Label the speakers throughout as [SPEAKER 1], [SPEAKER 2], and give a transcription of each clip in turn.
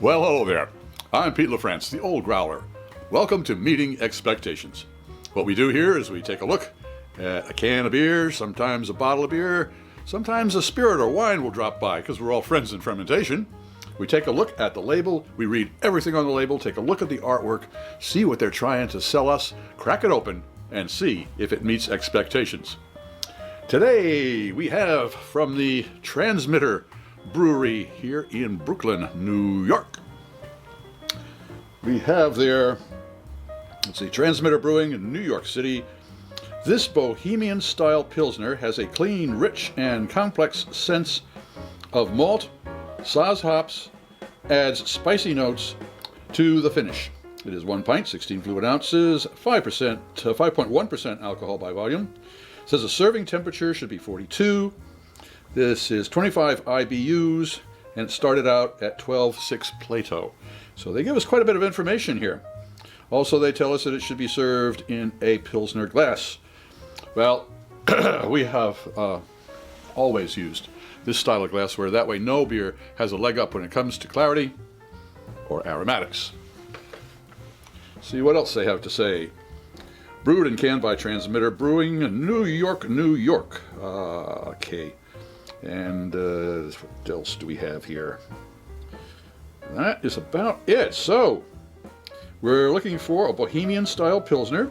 [SPEAKER 1] Well, hello there. I'm Pete LaFrance, the old Growler. Welcome to Meeting Expectations. What we do here is we take a look at a can of beer, sometimes a bottle of beer, sometimes a spirit or wine will drop by because we're all friends in fermentation. We take a look at the label, we read everything on the label, take a look at the artwork, see what they're trying to sell us, crack it open, and see if it meets expectations. Today we have from the Transmitter Brewery here in Brooklyn, New York. We have their, Transmitter Brewing in New York City. This Bohemian-style Pilsner has a clean, rich, and complex sense of malt. Saaz hops adds spicy notes to the finish. It is 1 pint, 16 fluid ounces, 5% to 5.1% alcohol by volume. It says the serving temperature should be 42. This is 25 IBU'S, and it started out at 12.6 PLATO. So they give us quite a bit of information here. Also, they tell us that it should be served in a Pilsner glass. Well, we have always used this style of glassware. That way no beer has a leg up when it comes to clarity or aromatics. See what else they have to say. Brewed and canned by Transmitter Brewing, New York, New York. Okay. And what else do we have here? That is about it. So, we're looking for a Bohemian-style Pilsner.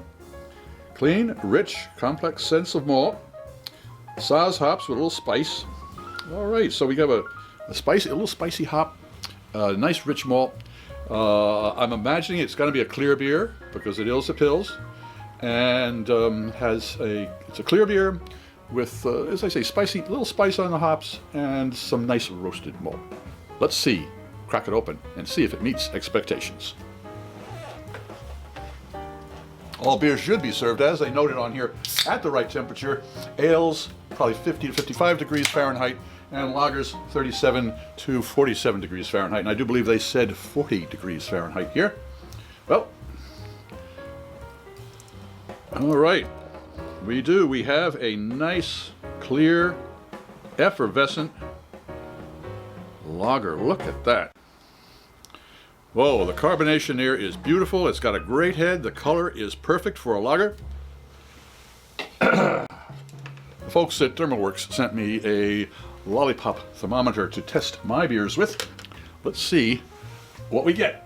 [SPEAKER 1] Clean, rich, complex sense of malt. Saaz hops with a little spice. All right, so we have a little spicy hop, nice rich malt. I'm imagining it's going to be a clear beer because it is a Pils, and it's a clear beer with, as I say, little spice on the hops and some nice roasted malt. Let's see, crack it open and see if it meets expectations. All beers should be served, as they noted on here, at the right temperature. Ales, probably 50 to 55 degrees Fahrenheit, and lagers, 37 to 47 degrees Fahrenheit. And I do believe they said 40 degrees Fahrenheit here. Well, all right. We have a nice, clear, effervescent lager. Look at that. Whoa, the carbonation there is beautiful. It's got a great head. The color is perfect for a lager. The folks at ThermalWorks sent me a lollipop thermometer to test my beers with. Let's see what we get.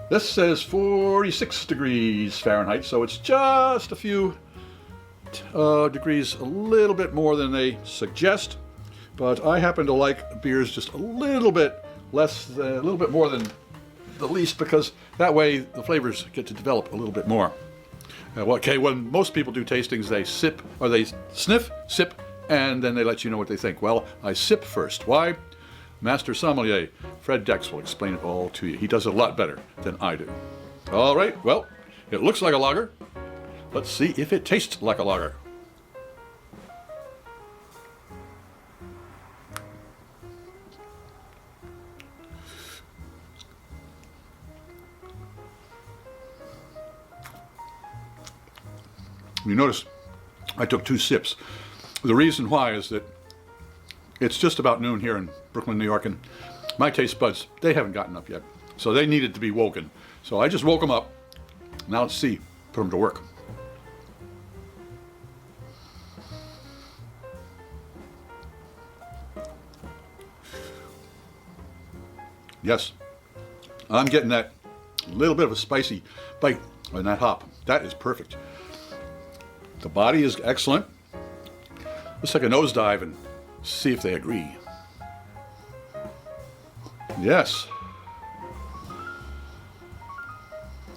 [SPEAKER 1] This says 46 degrees Fahrenheit, so it's just a few degrees, a little bit more than they suggest. But I happen to like beers just a little bit more than the least, because that way the flavors get to develop a little bit more. Okay, when most people do tastings, they sip, or they sniff, sip, and then they let you know what they think. Well, I sip first. Why? Master Sommelier Fred Dex will explain it all to you. He does it a lot better than I do. All right, well, it looks like a lager. Let's see if it tastes like a lager. You notice I took 2 sips. The reason why is that it's just about noon here in Brooklyn, New York, and my taste buds, they haven't gotten up yet. So they needed to be woken. So I just woke them up. Now let's see, put them to work. Yes, I'm getting that little bit of a spicy bite on that hop. That is perfect. The body is excellent. Let's take a nosedive and see if they agree. Yes.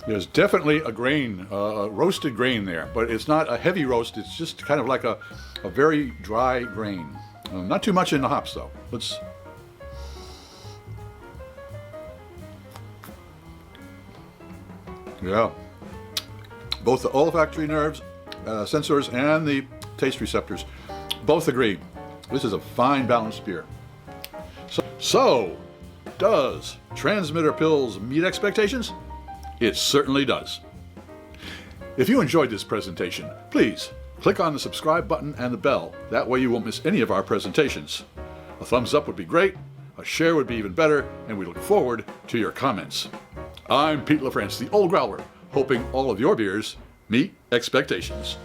[SPEAKER 1] There's definitely a grain, roasted grain there, but it's not a heavy roast. It's just kind of like a very dry grain. Not too much in the hops, though. Yeah. Both the olfactory nerves, sensors, and the taste receptors both agree. This is a fine, balanced beer. So does Transmitter Pils meet expectations? It certainly does. If you enjoyed this presentation, please Click on the subscribe button and the bell. That way you won't miss any of our presentations. A thumbs up would be great, a share would be even better, and we look forward to your comments. I'm Pete LaFrance, the Old Growler, hoping all of your beers meet expectations.